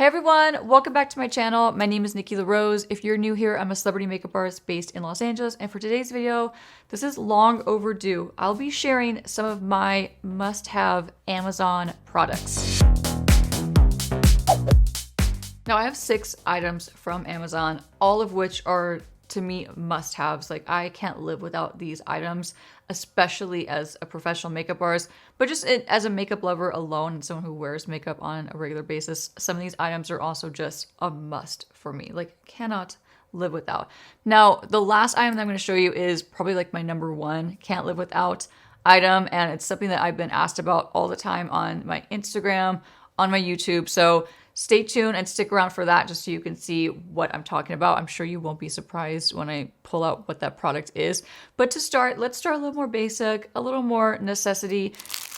Hey everyone, welcome back to my channel. My name is Nikki LaRose. If you're new here, I'm a celebrity makeup artist based in Los Angeles, and for today's video, this is long overdue. I'll be sharing some of my must-have Amazon products. Now I have 6 items from Amazon, all of which are to me must-haves. Like, I can't live without these items, especially as a professional makeup artist, but just as a makeup lover alone and someone who wears makeup on a regular basis. Some of these items are also just a must for me. Like, cannot live without. Now, the last item that I'm going to show you is probably like my number 1 can't live without item, and it's something that I've been asked about all the time on my Instagram, on my YouTube. So stay tuned and stick around for that just so you can see what I'm talking about. I'm sure you won't be surprised when I pull out what that product is. But to start, let's start a little more basic, a little more necessity.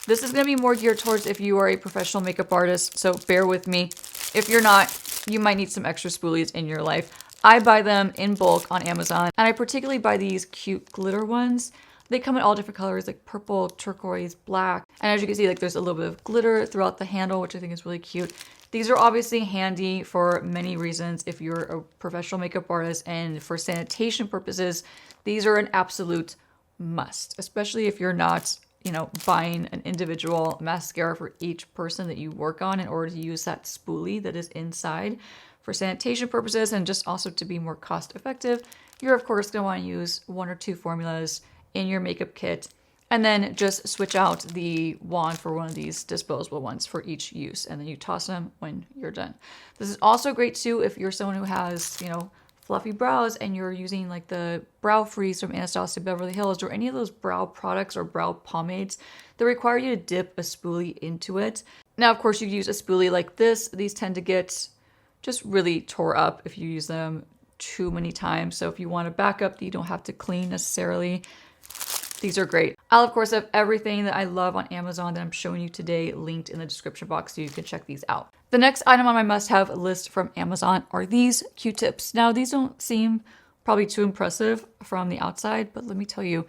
This is going to be more geared towards if you are a professional makeup artist, so bear with me. If you're not, you might need some extra spoolies in your life. I buy them in bulk on Amazon, and I particularly buy these cute glitter ones. They come in all different colors, like purple, turquoise, black. And as you can see, like, there's a little bit of glitter throughout the handle, which I think is really cute. These are obviously handy for many reasons. If you're a professional makeup artist and for sanitation purposes, these are an absolute must, especially if you're not, buying an individual mascara for each person that you work on in order to use that spoolie that is inside for sanitation purposes and just also to be more cost effective. You're of course going to want to use 1 or 2 formulas in your makeup kit, and then just switch out the wand for one of these disposable ones for each use, and then you toss them when you're done. This is also great too if you're someone who has, fluffy brows and you're using like the brow freeze from Anastasia Beverly Hills or any of those brow products or brow pomades that require you to dip a spoolie into it. Now, of course, you use a spoolie like this. These tend to get just really tore up if you use them too many times. So if you want a backup that you don't have to clean necessarily, these are great. I'll of course have everything that I love on Amazon that I'm showing you today linked in the description box so you can check these out. The next item on my must-have list from Amazon are these Q-tips. Now, these don't seem probably too impressive from the outside, but let me tell you,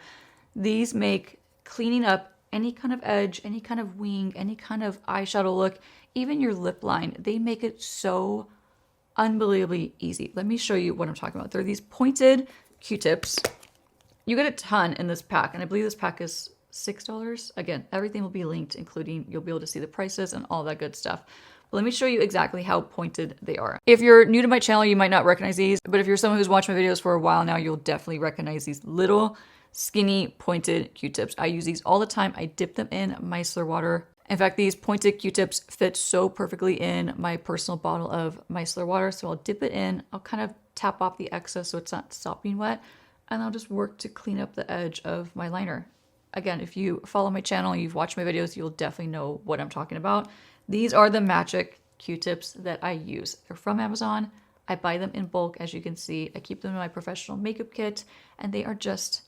these make cleaning up any kind of edge, any kind of wing, any kind of eyeshadow look, even your lip line, they make it so unbelievably easy. Let me show you what I'm talking about. They're these pointed Q-tips. You get a ton in this pack, and I believe this pack is $6. Again, everything will be linked, including you'll be able to see the prices and all that good stuff. But let me show you exactly how pointed they are. If you're new to my channel, you might not recognize these, but if you're someone who's watched my videos for a while now, you'll definitely recognize these little skinny pointed Q-tips. I use these all the time. I dip them in micellar water. In fact, these pointed Q-tips fit so perfectly in my personal bottle of micellar water. So I'll dip it in, I'll kind of tap off the excess so it's not sopping wet, and I'll just work to clean up the edge of my liner. Again, if you follow my channel, you've watched my videos, you'll definitely know what I'm talking about. These are the magic Q-tips that I use. They're from Amazon. I buy them in bulk, as you can see. I keep them in my professional makeup kit, and they are just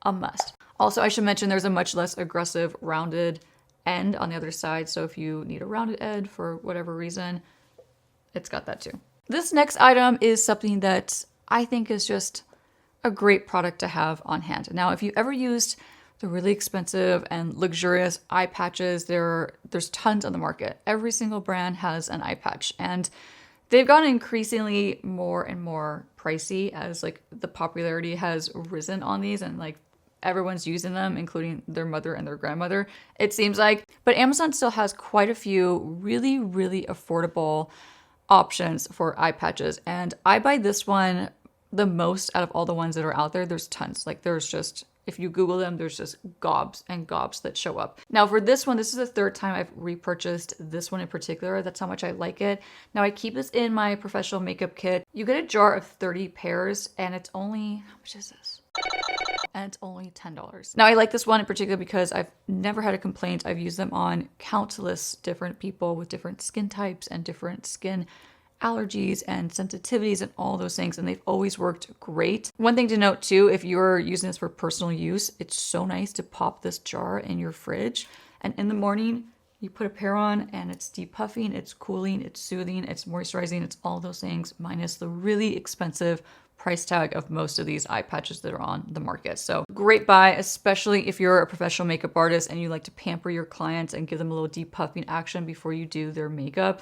a must. Also, I should mention there's a much less aggressive rounded end on the other side, so if you need a rounded edge for whatever reason, it's got that too. This next item is something that I think is just a great product to have on hand. Now, if you ever used the really expensive and luxurious eye patches, there's tons on the market. Every single brand has an eye patch, and they've gotten increasingly more and more pricey as like the popularity has risen on these, and like everyone's using them, including their mother and their grandmother, it seems like. But Amazon still has quite a few really, really affordable options for eye patches, and I buy this one the most out of all the ones that are out there. There's tons. Like, there's just, if you Google them, there's just gobs and gobs that show up. Now for this one, this is the 3rd time I've repurchased this one in particular. That's how much I like it. Now I keep this in my professional makeup kit. You get a jar of 30 pairs, and it's only, how much is this? And it's only $10. Now I like this one in particular because I've never had a complaint. I've used them on countless different people with different skin types and different skin allergies and sensitivities and all those things, and they've always worked great. One thing to note too, if you're using this for personal use, it's so nice to pop this jar in your fridge, and in the morning you put a pair on and it's depuffing, it's cooling, it's soothing, it's moisturizing, it's all those things minus the really expensive price tag of most of these eye patches that are on the market. So great buy, especially if you're a professional makeup artist and you like to pamper your clients and give them a little depuffing action before you do their makeup.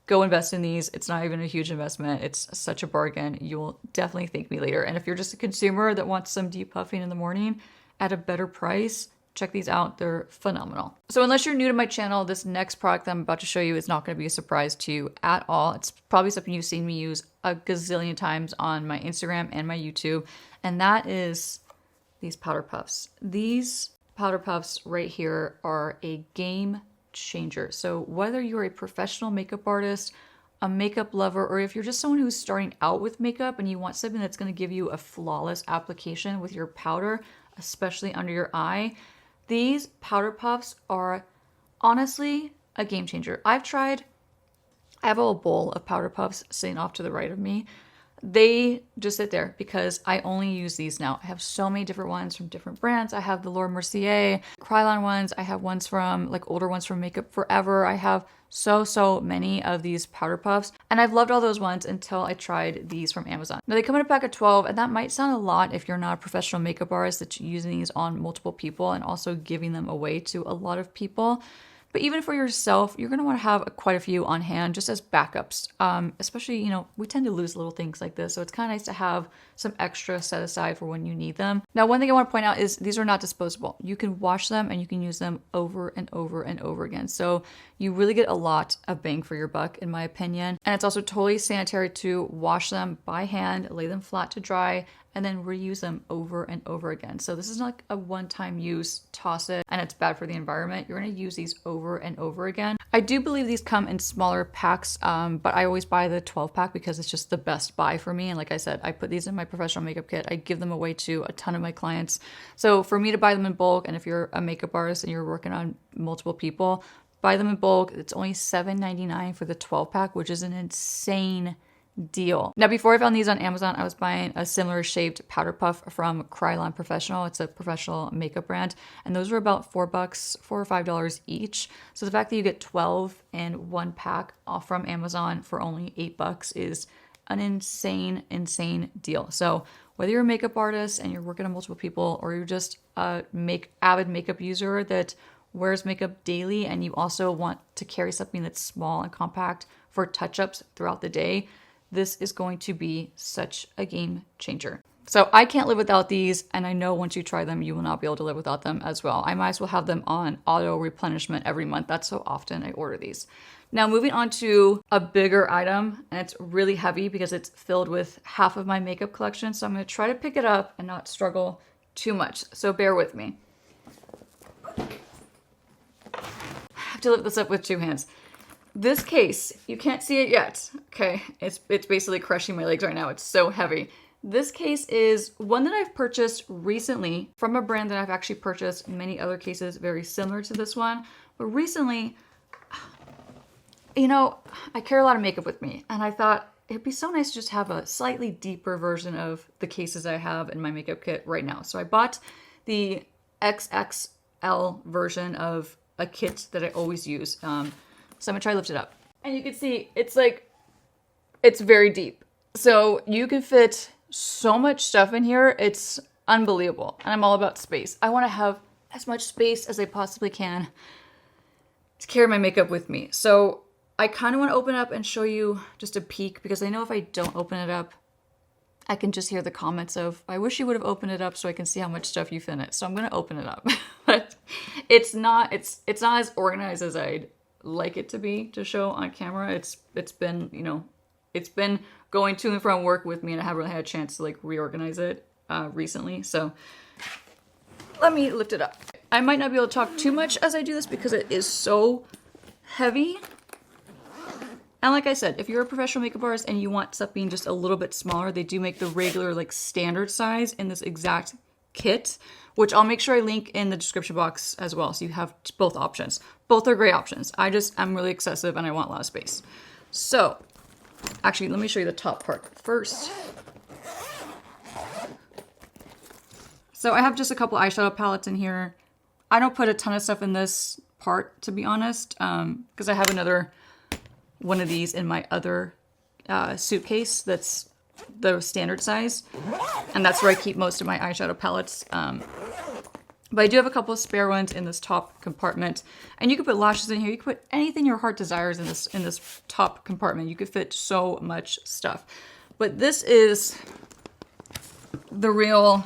go invest in these. It's not even a huge investment. It's such a bargain. You will definitely thank me later. And if you're just a consumer that wants some depuffing in the morning at a better price, check these out. They're phenomenal. So unless you're new to my channel, this next product that I'm about to show you is not going to be a surprise to you at all. It's probably something you've seen me use a gazillion times on my Instagram and my YouTube. And that is these powder puffs. These powder puffs right here are a game changer. So whether you're a professional makeup artist, a makeup lover, or if you're just someone who's starting out with makeup and you want something that's going to give you a flawless application with your powder, especially under your eye, these powder puffs are honestly a game changer. I have a whole bowl of powder puffs sitting off to the right of me. They just sit there because I only use these now. I have so many different ones from different brands. I have the Laura Mercier Krylon ones. I have ones from like older ones from Makeup Forever. I have so many of these powder puffs, and I've loved all those ones until I tried these from Amazon. Now they come in a pack of 12, and that might sound a lot if you're not a professional makeup artist that's using these on multiple people and also giving them away to a lot of people. But even for yourself, you're going to want to have quite a few on hand just as backups. Especially, you know, we tend to lose little things like this. So it's kind of nice to have some extra set aside for when you need them. Now, one thing I want to point out is these are not disposable. You can wash them and you can use them over and over and over again. So you really get a lot of bang for your buck, in my opinion. And it's also totally sanitary to wash them by hand, lay them flat to dry, and then reuse them over and over again. So this is not like a one-time use, toss it, and it's bad for the environment. You're gonna use these over and over again. I do believe these come in smaller packs, but I always buy the 12 pack because it's just the best buy for me. And like I said, I put these in my professional makeup kit. I give them away to a ton of my clients. So for me to buy them in bulk, and if you're a makeup artist and you're working on multiple people, buy them in bulk. It's only $7.99 for the 12 pack, which is an insane deal. Now, before I found these on Amazon, I was buying a similar shaped powder puff from Krylon Professional. It's a professional makeup brand, and those were about $4 or $5 each. So the fact that you get 12 in one pack off from Amazon for only $8 is an insane deal. So whether you're a makeup artist and you're working on multiple people, or you're just a avid makeup user that wears makeup daily and you also want to carry something that's small and compact for touch-ups throughout the day, this is going to be such a game changer. So I can't live without these, and I know once you try them, you will not be able to live without them as well. I might as well have them on auto replenishment every month. That's so often I order these. Now moving on to a bigger item, and it's really heavy because it's filled with half of my makeup collection. So I'm gonna try to pick it up and not struggle too much. So bear with me. I have to lift this up with two hands. This case, you can't see it yet, okay? It's basically crushing my legs right now. It's so heavy. This case is one that I've purchased recently from a brand that I've actually purchased many other cases very similar to this one. But recently, you know, I carry a lot of makeup with me, and I thought it'd be so nice to just have a slightly deeper version of the cases I have in my makeup kit right now. So I bought the XXL version of a kit that I always use. So I'm gonna try to lift it up. And you can see, it's very deep. So you can fit so much stuff in here. It's unbelievable. And I'm all about space. I wanna have as much space as I possibly can to carry my makeup with me. So I kinda wanna open up and show you just a peek, because I know if I don't open it up, I can just hear the comments of, I wish you would have opened it up so I can see how much stuff you fit in it. So I'm gonna open it up. But it's not as organized as I'd like it to be to show on camera. It's been, you know, it's been going to and from work with me, and I haven't really had a chance to like reorganize it recently. So let me lift it up. I might not be able to talk too much as I do this because it is so heavy. And like I said, if you're a professional makeup artist and you want something just a little bit smaller, they do make the regular like standard size in this exact kit, which I'll make sure I link in the description box as well, so you have both options. Both are great options. I'm really excessive and I want a lot of space. So actually, let me show you the top part first. So I have just a couple eyeshadow palettes in here. I don't put a ton of stuff in this part, to be honest, because I have another one of these in my other suitcase that's the standard size, and that's where I keep most of my eyeshadow palettes. But I do have a couple of spare ones in this top compartment. And you can put lashes in here. You can put anything your heart desires in this top compartment. You could fit so much stuff. But this is the real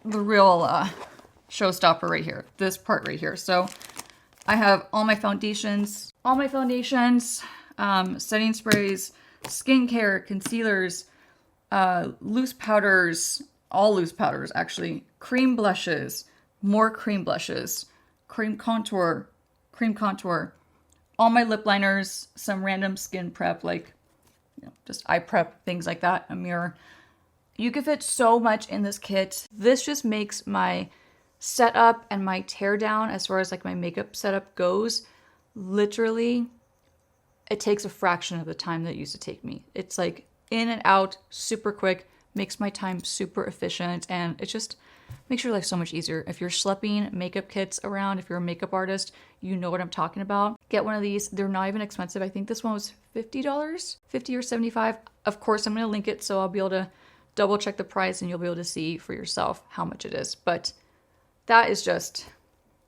showstopper right here. This part right here. So I have all my foundations, setting sprays, skincare, concealers, loose powders, all loose powders actually, cream blushes, more cream blushes, cream contour, all my lip liners, some random skin prep, like, you know, just eye prep, things like that, a mirror. You can fit so much in this kit. This just makes my setup and my tear down as far as like my makeup setup goes, literally, it takes a fraction of the time that it used to take me. It's like in and out, super quick, makes my time super efficient, and it just makes your life so much easier. If you're schlepping makeup kits around, if you're a makeup artist, you know what I'm talking about. Get one of these. They're not even expensive. I think this one was $50, $50 or $75. Of course, I'm going to link it, so I'll be able to double check the price and you'll be able to see for yourself how much it is. But that is just,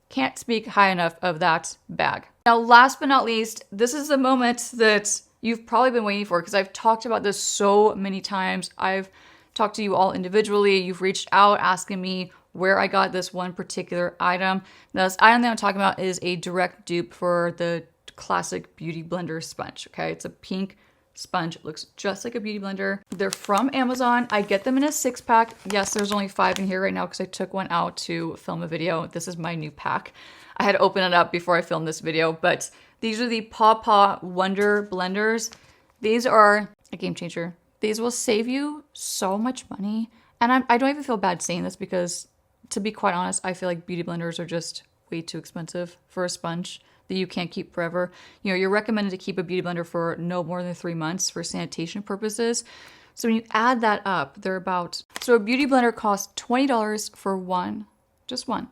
can't speak high enough of that bag. Now, last but not least, this is the moment that you've probably been waiting for, because I've talked about this so many times. I've talked to you all individually. You've reached out asking me where I got this one particular item. Now, this item that I'm talking about is a direct dupe for the classic Beauty Blender sponge, okay? It's a pink sponge. It looks just like a beauty blender. They're from Amazon. I get them in a 6-pack. Yes, there's only 5 in here right now because I took one out to film a video. This is my new pack. I had to open it up before I filmed this video, but these are the Paw Paw Wonder blenders. These are a game changer. These will save you so much money. And I don't even feel bad saying this because, to be quite honest, I feel like beauty blenders are just way too expensive for a sponge that you can't keep forever. You know, you're recommended to keep a beauty blender for no more than 3 months for sanitation purposes. So when you add that up, they're about, so a beauty blender costs $20 for one, just one.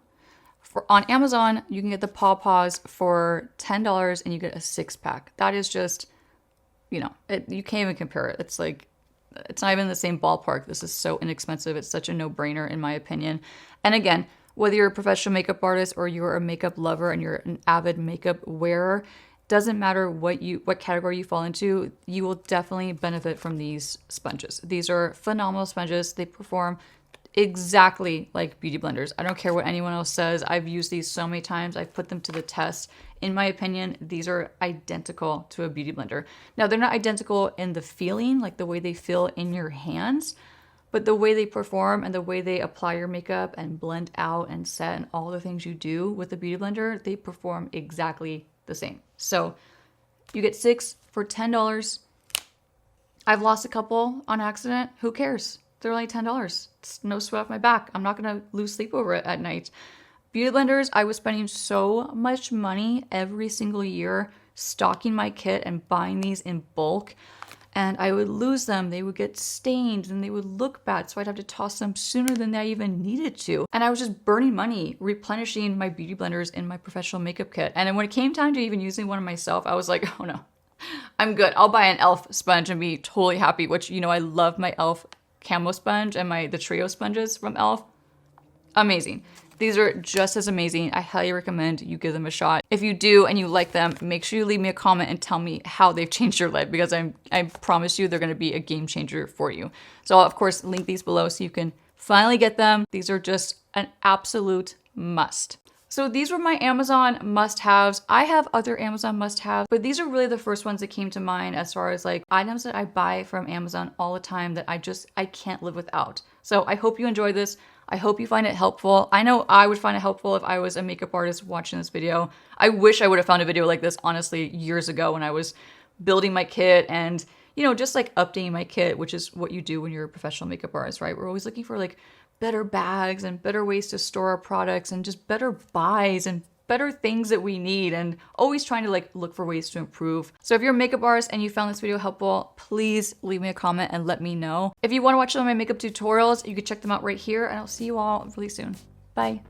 On Amazon, you can get the Paw Paws for $10 and you get a 6-pack. That is just, you know, you can't even compare it. It's like, it's not even the same ballpark. This is so inexpensive. It's such a no-brainer in my opinion. And again, whether you're a professional makeup artist or you're a makeup lover and you're an avid makeup wearer, doesn't matter what category you fall into, you will definitely benefit from these sponges. These are phenomenal sponges. They perform exactly like beauty blenders. I don't care what anyone else says. I've used these so many times. I've put them to the test. In my opinion, these are identical to a beauty blender. Now, they're not identical in the feeling, like the way they feel in your hands, but the way they perform and the way they apply your makeup and blend out and set and all the things you do with the beauty blender, they perform exactly the same. So you get 6 for $10. I've lost a couple on accident. Who cares? They're only $10. It's no sweat off my back. I'm not going to lose sleep over it at night. Beauty blenders, I was spending so much money every single year stocking my kit and buying these in bulk. And I would lose them. They would get stained and they would look bad. So I'd have to toss them sooner than I even needed to. And I was just burning money replenishing my beauty blenders in my professional makeup kit. And then when it came time to even using one of myself, I was like, oh no, I'm good. I'll buy an e.l.f. sponge and be totally happy, which, you know, I love my e.l.f. camo sponge and the trio sponges from e.l.f. Amazing. These are just as amazing. I highly recommend you give them a shot. If you do and you like them, make sure you leave me a comment and tell me how they've changed your life, because I promise you they're going to be a game changer for you. So I'll of course link these below so you can finally get them. These are just an absolute must. So these were my Amazon must-haves. I have other Amazon must-haves, but these are really the first ones that came to mind as far as like items that I buy from Amazon all the time that I can't live without. So I hope you enjoyed this. I hope you find it helpful. I know I would find it helpful if I was a makeup artist watching this video. I wish I would have found a video like this, honestly, years ago when I was building my kit and, you know, just like updating my kit, which is what you do when you're a professional makeup artist, right? We're always looking for like better bags and better ways to store our products and just better buys and better things that we need, and always trying to like look for ways to improve. So if you're a makeup artist and you found this video helpful, please leave me a comment and let me know. If you want to watch some of my makeup tutorials, you can check them out right here, and I'll see you all really soon. Bye.